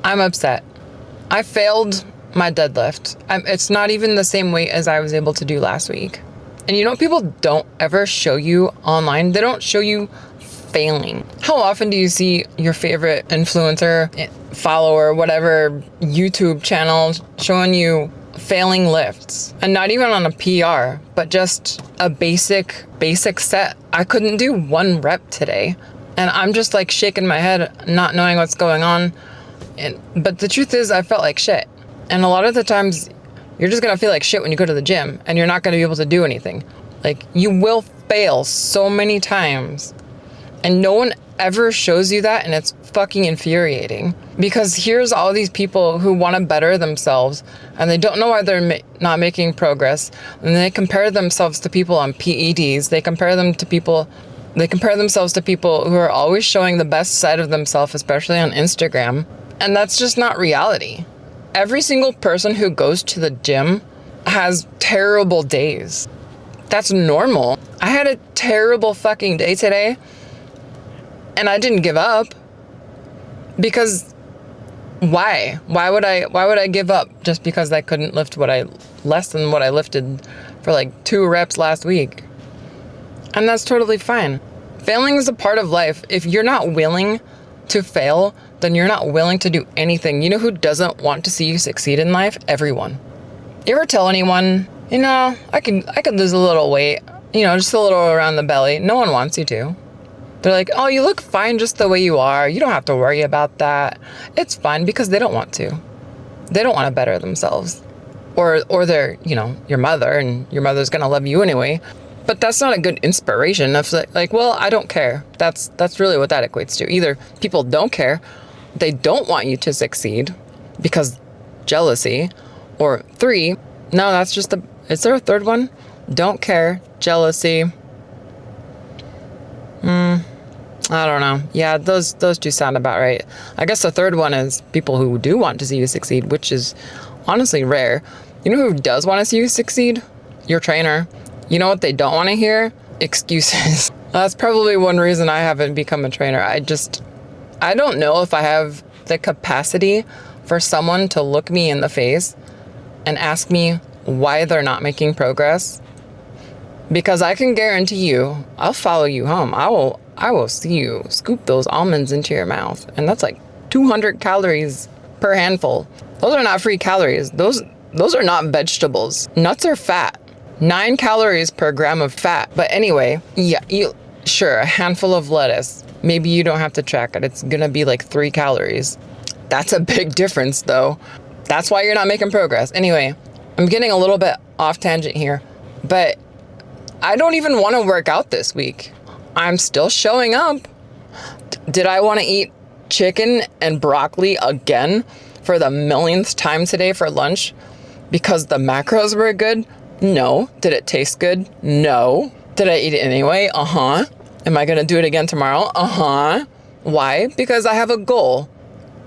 I'm upset. I failed my deadlift. It's not even the same weight as I was able to do last week. And you know what people don't ever show you online? They don't show you failing. How often do you see your favorite influencer, follower, whatever YouTube channel showing you failing lifts? And not even on a PR, but just a basic set. I couldn't do 1 rep today. And I'm just like shaking my head, not knowing what's going on. But the truth is, I felt like shit. And a lot of the times, you're just gonna feel like shit when you go to the gym, and you're not gonna be able to do anything. Like, you will fail so many times, and no one ever shows you that, and it's fucking infuriating. Because here's all these people who want to better themselves, and they don't know why they're not making progress, and they compare themselves to people on PEDs. They compare themselves to people who are always showing the best side of themselves, especially on Instagram. And that's just not reality. Every single person who goes to the gym has terrible days. That's normal. I had a terrible fucking day today, and I didn't give up. Because why? Why would I give up just because I couldn't lift less than what I lifted for like 2 reps last week? And that's totally fine. Failing is a part of life. If you're not willing to fail, then you're not willing to do anything. You know who doesn't want to see you succeed in life? Everyone. You ever tell anyone, you know, I could lose a little weight, you know, just a little around the belly. No one wants you to. They're like, oh, you look fine just the way you are. You don't have to worry about that. It's fine, because they don't want to. They don't want to better themselves. Or they're, you know, your mother, and your mother's going to love you anyway. But that's not a good inspiration of like, well, I don't care. That's really what that equates to. Either people don't care, they don't want you to succeed because jealousy, or 3, no, that's just is there a 3rd one? Don't care, jealousy. I don't know. Yeah, those 2 sound about right. I guess the 3rd one is people who do want to see you succeed, which is honestly rare. You know who does want to see you succeed? Your trainer. You know what they don't want to hear? Excuses. That's probably one reason I haven't become a trainer. I don't know if I have the capacity for someone to look me in the face and ask me why they're not making progress. Because I can guarantee you, I'll follow you home. I will see you scoop those almonds into your mouth. And that's like 200 calories per handful. Those are not free calories. Those are not vegetables. Nuts are fat. 9 calories per gram of fat. But anyway, yeah, sure, a handful of lettuce. Maybe you don't have to track it. It's gonna be like 3 calories. That's a big difference though. That's why you're not making progress. Anyway, I'm getting a little bit off tangent here, but I don't even want to work out this week. I'm still showing up. Did I want to eat chicken and broccoli again for the millionth time today for lunch because the macros were good? No. Did it taste good? No. Did I eat it anyway? Uh-huh. Am I going to do it again tomorrow? Uh-huh. Why? Because I have a goal.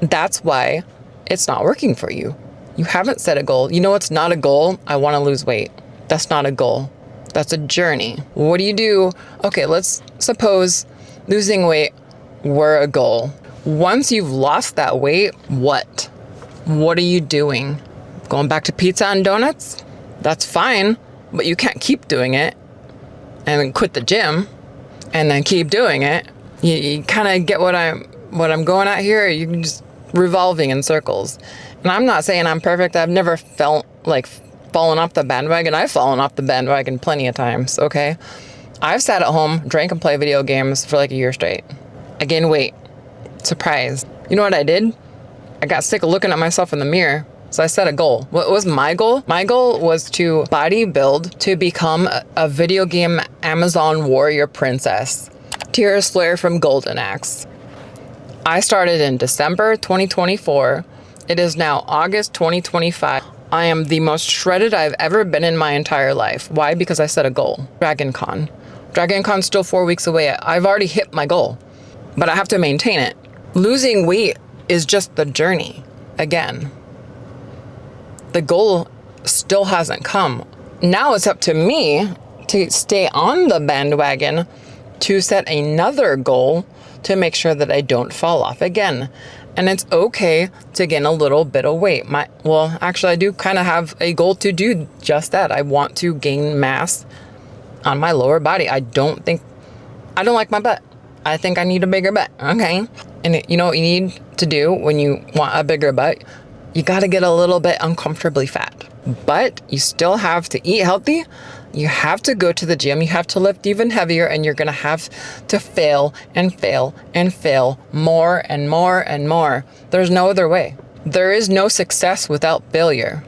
That's why it's not working for you. You haven't set a goal. You know what's not a goal? I want to lose weight. That's not a goal. That's a journey. What do you do? Okay, let's suppose losing weight were a goal. Once you've lost that weight, what? What are you doing? Going back to pizza and donuts? That's fine, but you can't keep doing it and then quit the gym and then keep doing it. You kind of get what I'm going at here. You can just revolving in circles. And I'm not saying I'm perfect. I've never fallen off the bandwagon. I've fallen off the bandwagon plenty of times, okay? I've sat at home, drank and played video games for like a year straight. I gained weight. Surprise. You know what I did? I got sick of looking at myself in the mirror. So I set a goal. What was my goal? My goal was to bodybuild to become a video game Amazon warrior princess. Tears flare from Golden Axe. I started in December 2024. It is now August 2025. I am the most shredded I've ever been in my entire life. Why? Because I set a goal. Dragon Con's still 4 weeks away. I've already hit my goal, but I have to maintain it. Losing weight is just the journey. Again, the goal still hasn't come. Now it's up to me to stay on the bandwagon to set another goal to make sure that I don't fall off again. And it's okay to gain a little bit of weight. Well, actually, I do kind of have a goal to do just that. I want to gain mass on my lower body. I don't like my butt. I think I need a bigger butt, okay? And you know what you need to do when you want a bigger butt? You gotta get a little bit uncomfortably fat. But you still have to eat healthy. You have to go to the gym. You have to lift even heavier, and you're gonna have to fail and fail and fail more and more and more. There's no other way. There is no success without failure.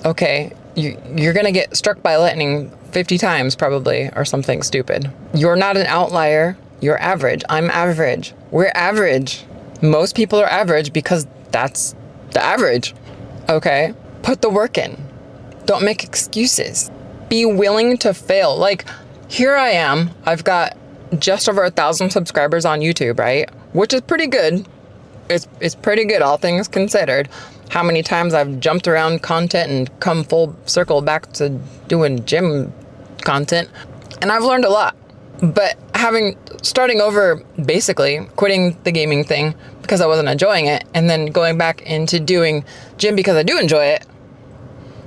Okay, you're gonna get struck by lightning 50 times probably, or something stupid. You're not an outlier. You're average. I'm average. We're average. Most people are average because that's the average. Okay? Put the work in. Don't make excuses. Be willing to fail. Like, here I am. I've got just over 1,000 subscribers on YouTube, right? Which is pretty good. It's pretty good, all things considered. How many times I've jumped around content and come full circle back to doing gym content. And I've learned a lot. But starting over, basically quitting the gaming thing because I wasn't enjoying it, and then going back into doing gym because I do enjoy it,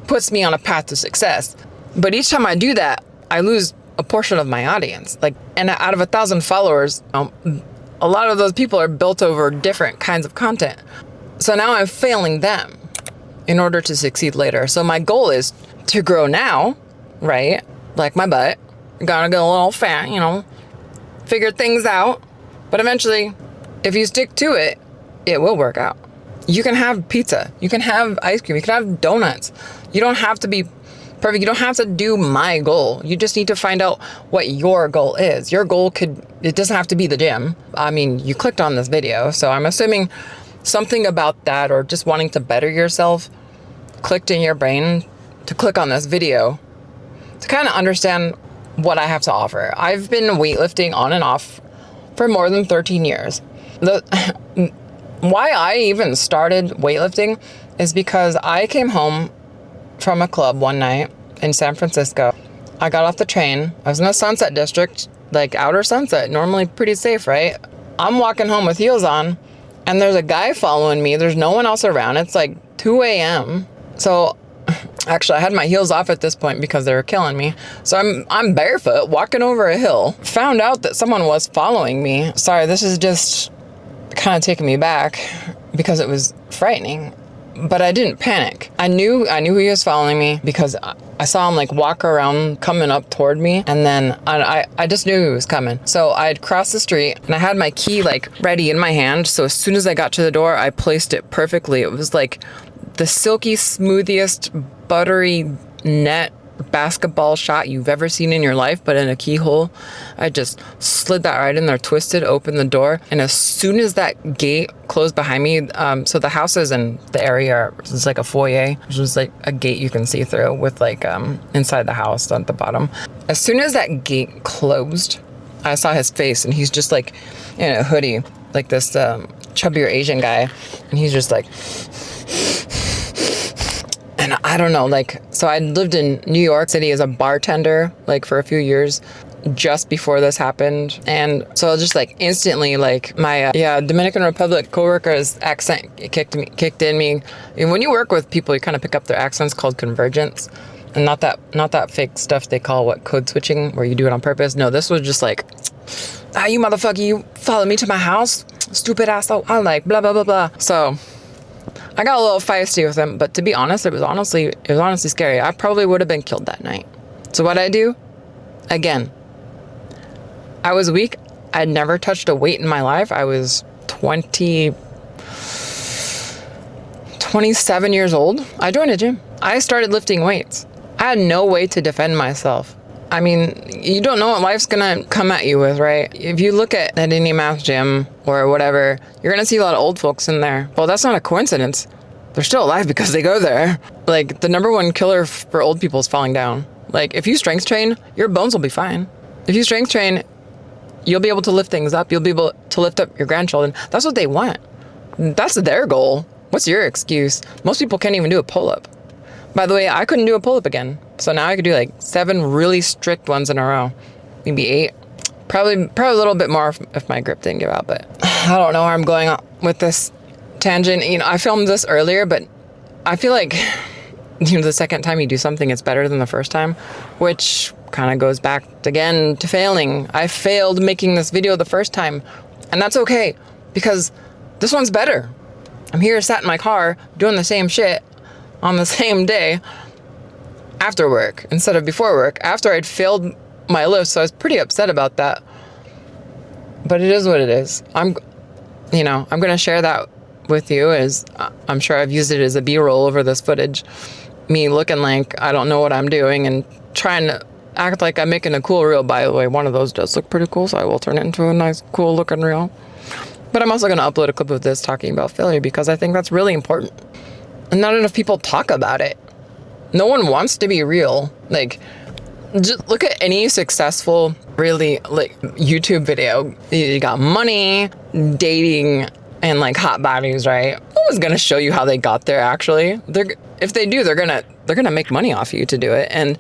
puts me on a path to success. But each time I do that, I lose a portion of my audience. Like, and out of 1,000 followers, a lot of those people are built over different kinds of content. So now I'm failing them in order to succeed later. So my goal is to grow now, right? Like my butt. Gotta get a little fat, figure things out. But eventually, if you stick to it, it will work out. You can have pizza. You can have ice cream. You can have donuts. You don't have to be perfect. You don't have to do my goal. You just need to find out what your goal is. Your goal it doesn't have to be the gym. I mean, you clicked on this video, so I'm assuming something about that, or just wanting to better yourself, clicked in your brain to click on this video to kind of understand what I have to offer. I've been weightlifting on and off for more than 13 years. Why I even started weightlifting is because I came home from a club one night in San Francisco. I got off the train. I was in the Sunset District, like outer Sunset, normally pretty safe, right? I'm walking home with heels on, and there's a guy following me. There's no one else around. It's like 2 a.m. So actually, I had my heels off at this point because they were killing me. So I'm barefoot walking over a hill. Found out that someone was following me. Sorry, this is just kind of taking me back because it was frightening. But I didn't panic. I knew he was following me because I saw him like walk around coming up toward me, and then I just knew he was coming. So I'd crossed the street and I had my key like ready in my hand. So as soon as I got to the door, I placed it perfectly. It was like the silky, smoothest, buttery net basketball shot you've ever seen in your life, but in a keyhole. I just slid that right in there, twisted, opened the door, and as soon as that gate closed behind me, so the houses in the area is like a foyer, which is like a gate you can see through with like inside the house at the bottom. As soon as that gate closed, I saw his face, and he's just like in a hoodie, like this chubbier Asian guy, and he's just like, and I don't know, like, so I lived in New York City as a bartender, like, for a few years just before this happened. And so just, like, instantly, like, my, Dominican Republic coworker's accent kicked in me. And when you work with people, you kind of pick up their accents, called convergence. And not that fake stuff they call, code switching, where you do it on purpose. No, this was just like, you motherfucker, you follow me to my house? Stupid asshole. I'm like, blah, blah, blah, blah. So I got a little feisty with him, but to be honest, it was honestly scary. I probably would have been killed that night. So what'd I do? Again, I was weak. I'd never touched a weight in my life. I was 27 years old. I joined a gym. I started lifting weights. I had no way to defend myself. I mean, you don't know what life's gonna come at you with, right? If you look at any math gym or whatever, you're gonna see a lot of old folks in there. Well, that's not a coincidence. They're still alive because they go there. Like, the number one killer for old people is falling down. Like, if you strength train, your bones will be fine. If you strength train, you'll be able to lift things up. You'll be able to lift up your grandchildren. That's what they want. That's their goal. What's your excuse? Most people can't even do a pull-up. By the way, I couldn't do a pull-up again. So now I could do like 7 really strict ones in a row. Maybe 8. Probably a little bit more if my grip didn't give out, but I don't know where I'm going with this tangent. You know, I filmed this earlier, but I feel like, you know, the second time you do something, it's better than the first time, which kind of goes back again to failing. I failed making this video the first time, and that's okay, because this one's better. I'm here sat in my car doing the same shit on the same day after work instead of before work, after I'd failed my lift, so I was pretty upset about that. But it is what it is. I'm gonna share that with you, as I'm sure I've used it as a B-roll over this footage. Me looking like I don't know what I'm doing and trying to act like I'm making a cool reel. By the way, one of those does look pretty cool, so I will turn it into a nice, cool looking reel. But I'm also going to upload a clip of this talking about failure, because I think that's really important. And not enough people talk about it. No one wants to be real. Like, just look at any successful, really, like, YouTube video. You got money, dating, and like hot bodies, right? No one's gonna show you how they got there. Actually, if they do, they're gonna make money off you to do it. And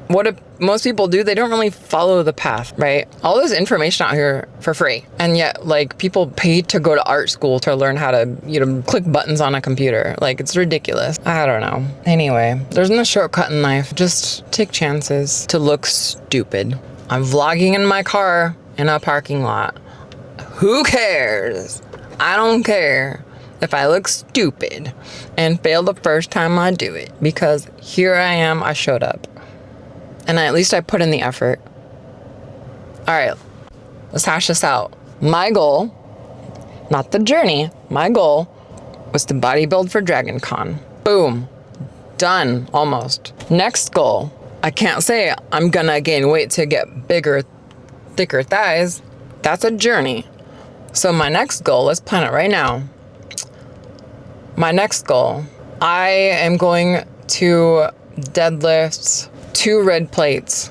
what do most people do? They don't really follow the path, right? All this information out here for free, and yet like people pay to go to art school to learn how to, you know, click buttons on a computer. Like, it's ridiculous. I don't know. Anyway, there's no shortcut in life. Just take chances to look stupid. I'm vlogging in my car in a parking lot. Who cares? I don't care if I look stupid and fail the first time I do it, because here I am, I showed up. And at least I put in the effort. All right, let's hash this out. My goal, not the journey, my goal was to bodybuild for Dragon Con. Boom, done, almost. Next goal, I can't say I'm gonna gain weight to get bigger, thicker thighs. That's a journey. So my next goal, let's plan it right now. My next goal, I am going to deadlift 2 red plates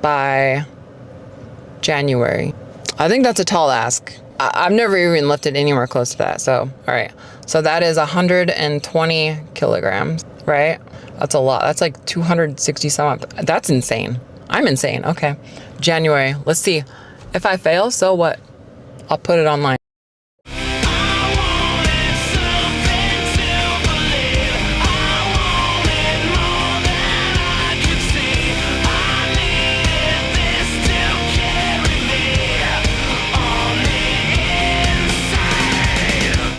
by January. I think that's a tall ask. I've never even lifted anywhere close to that. So, all right. So that is 120 kilograms, right? That's a lot. That's like 260 some. That's insane. I'm insane. Okay. January. Let's see. If I fail, so what? I'll put it online.